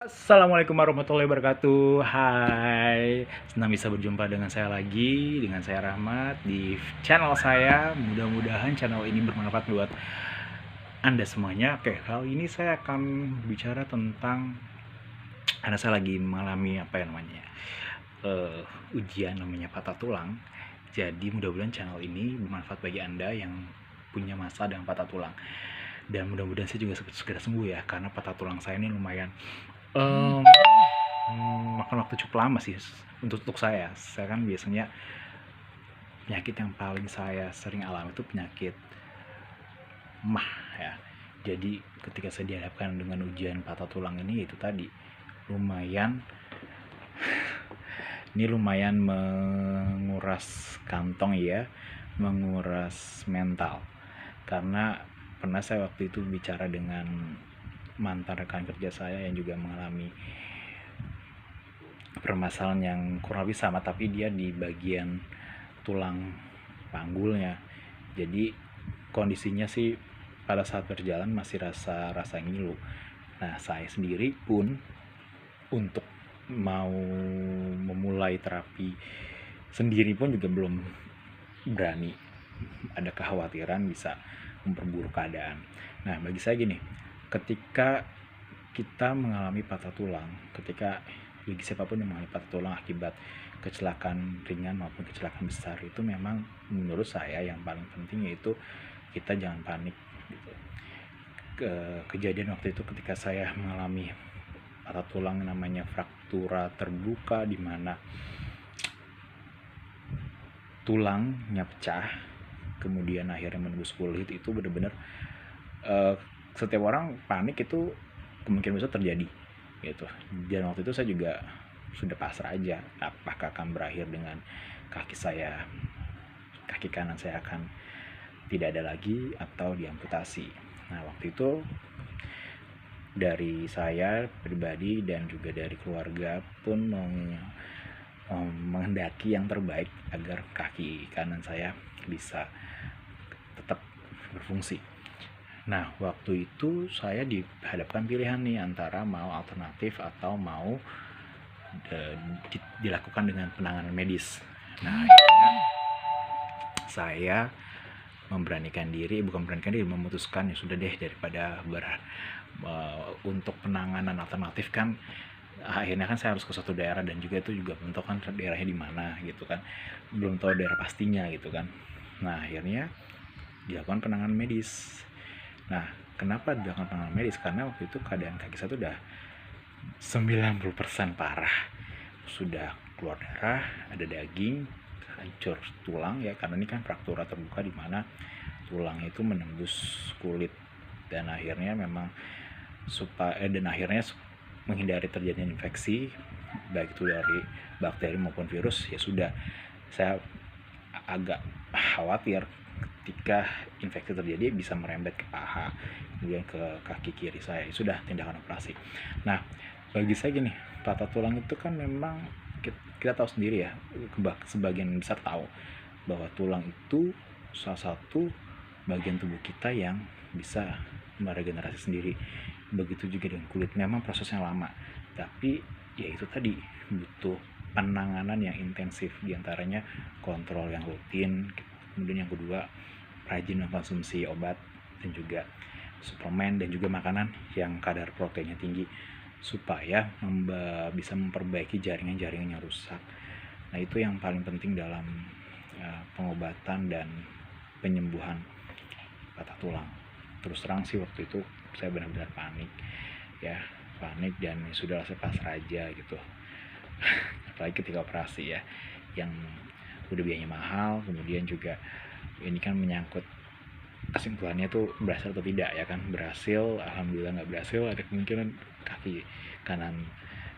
Assalamualaikum warahmatullahi wabarakatuh. Hai, senang bisa berjumpa dengan saya lagi, dengan saya Rahmat di channel saya. Mudah-mudahan channel ini bermanfaat buat Anda semuanya. Oke, kali ini saya akan bicara tentang karena saya lagi mengalami ujian namanya patah tulang. Jadi mudah-mudahan channel ini bermanfaat bagi Anda yang punya masalah dengan patah tulang. Dan mudah-mudahan saya juga segera sembuh ya, karena patah tulang saya ini lumayan makan waktu cukup lama sih untuk saya. Saya kan biasanya penyakit yang paling saya sering alami itu penyakit mah ya. Jadi ketika saya dihadapkan dengan ujian patah tulang ini, itu tadi lumayan menguras kantong ya, menguras mental. Karena pernah saya waktu itu bicara dengan mantan rekan kerja saya yang juga mengalami permasalahan yang kurang lebih sama, tapi dia di bagian tulang panggulnya. Jadi kondisinya sih pada saat berjalan masih rasa ngilu. Nah, saya sendiri pun untuk mau memulai terapi sendiri pun juga belum berani. Ada kekhawatiran bisa memperburuk keadaan. Nah, bagi saya gini, ketika kita mengalami patah tulang, bagi siapapun yang mengalami patah tulang akibat kecelakaan ringan maupun kecelakaan besar, itu memang menurut saya yang paling penting yaitu kita jangan panik gitu. Kejadian waktu itu ketika saya mengalami patah tulang namanya fraktura terbuka, di mana tulangnya pecah kemudian akhirnya menembus kulit. Itu benar-benar setiap orang panik, itu kemungkinan besar terjadi gitu. Dan waktu itu saya juga sudah pasrah aja, apakah akan berakhir dengan kaki kanan saya akan tidak ada lagi atau diamputasi. Nah, waktu itu dari saya pribadi dan juga dari keluarga pun menghendaki yang terbaik agar kaki kanan saya bisa tetap berfungsi. Nah, waktu itu saya dihadapkan pilihan nih antara mau alternatif atau mau dilakukan dengan penanganan medis. Nah, akhirnya saya memutuskan ya sudah deh, daripada untuk penanganan alternatif kan akhirnya kan saya harus ke suatu daerah dan juga itu juga belum tahu kan daerahnya di mana gitu kan, belum tahu daerah pastinya gitu kan. Nah, akhirnya dilakukan penanganan medis. Nah, kenapa dilakukan penanganan medis? Karena waktu itu keadaan kaki saya itu udah 90% parah, sudah keluar darah, ada daging, hancur tulang ya, karena ini kan fraktura terbuka di mana tulang itu menembus kulit. Dan akhirnya menghindari terjadinya infeksi baik itu dari bakteri maupun virus, ya sudah, saya agak khawatir ketika infeksi terjadi bisa merembet ke paha kemudian ke kaki kiri saya. Sudah tindakan operasi. Nah, bagi saya gini, patah tulang itu kan memang kita tahu sendiri ya, sebagian besar tahu bahwa tulang itu salah satu bagian tubuh kita yang bisa meregenerasi sendiri. Begitu juga dengan kulit, memang prosesnya lama, tapi ya itu tadi butuh penanganan yang intensif, diantaranya kontrol yang rutin, kemudian yang kedua rajin mengkonsumsi obat dan juga suplemen dan juga makanan yang kadar proteinnya tinggi supaya bisa memperbaiki jaringan-jaringan yang rusak. Nah, itu yang paling penting dalam pengobatan dan penyembuhan patah tulang. Terus terang sih waktu itu saya benar-benar panik dan sudah, saya pasrah aja gitu. Apalagi ketika operasi ya, yang udah biayanya mahal, kemudian juga ini kan menyangkut kesimpulannya tuh berhasil atau tidak ya kan. Berhasil, alhamdulillah. Nggak berhasil, ada kemungkinan kaki kanan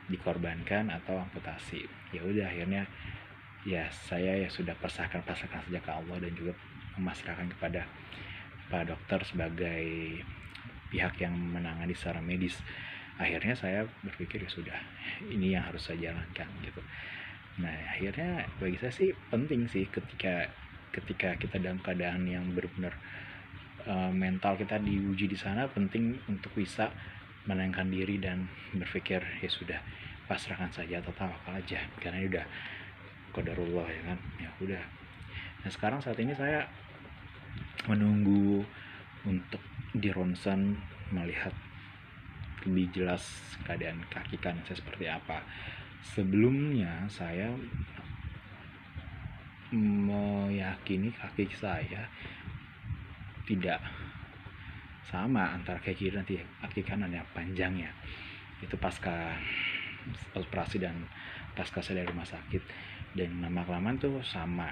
dikorbankan atau amputasi. Ya udah, akhirnya ya saya ya sudah pasrahkan saja ke Allah dan juga memasrahkan kepada Pak Dokter sebagai pihak yang menangani secara medis. Akhirnya saya berpikir ya sudah, ini yang harus saya jalankan gitu. Nah, akhirnya bagi saya sih penting sih ketika kita dalam keadaan yang benar-benar mental kita diuji di sana, penting untuk bisa menenangkan diri dan berpikir ya sudah, pasrahkan saja atau tawakal aja, karena ini udah qadarullah ya kan, ya udah. Nah sekarang saat ini saya menunggu untuk di ronsen melihat lebih jelas keadaan kaki kanan saya seperti apa. Sebelumnya saya meyakini kaki saya tidak sama antara kaki kiri dan kaki kanan ya panjangnya. Itu pasca operasi dan pasca saya dari rumah sakit, dan lama kelamaan tuh sama.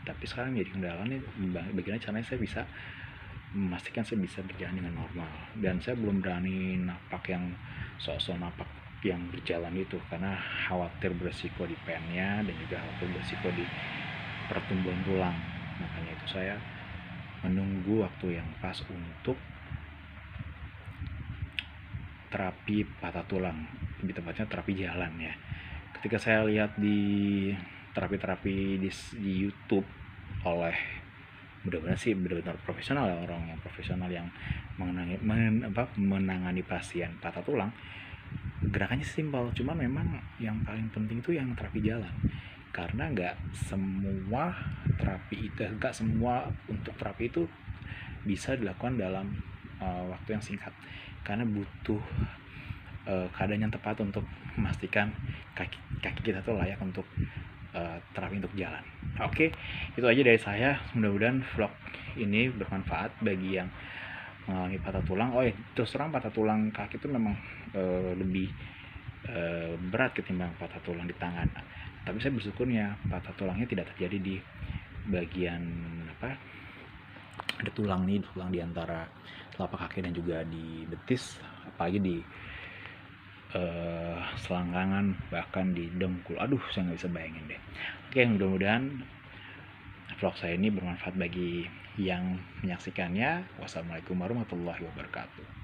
Tapi sekarang jadi kendala nih, bagaimana caranya saya bisa memastikan saya bisa berjalan dengan normal. Dan saya belum berani napak yang sok-sok napak yang berjalan itu, karena khawatir beresiko di pennya dan juga khawatir beresiko di pertumbuhan tulang. Makanya itu saya menunggu waktu yang pas untuk terapi patah tulang, lebih tepatnya terapi jalan ya. Ketika saya lihat di terapi-terapi di YouTube oleh, mudah-mudahan sih benar-benar profesional ya, orang yang profesional yang menangani pasien patah tulang, gerakannya simpel, cuman memang yang paling penting itu yang terapi jalan, karena nggak semua untuk terapi itu bisa dilakukan dalam waktu yang singkat, karena butuh keadaan yang tepat untuk memastikan kaki kita tuh layak untuk terapi untuk jalan. Oke, itu aja dari saya. Mudah-mudahan vlog ini bermanfaat bagi yang mengalami patah tulang. Oh ya, terus terang patah tulang kaki itu memang lebih berat ketimbang patah tulang di tangan. Tapi saya bersyukurnya patah tulangnya tidak terjadi di bagian ada tulang di antara telapak kaki dan juga di betis, apalagi di selangkangan, bahkan di dengkul. Aduh, saya nggak bisa bayangin deh. Oke, mudah-mudahan vlog saya ini bermanfaat bagi yang menyaksikannya. Wassalamualaikum warahmatullahi wabarakatuh.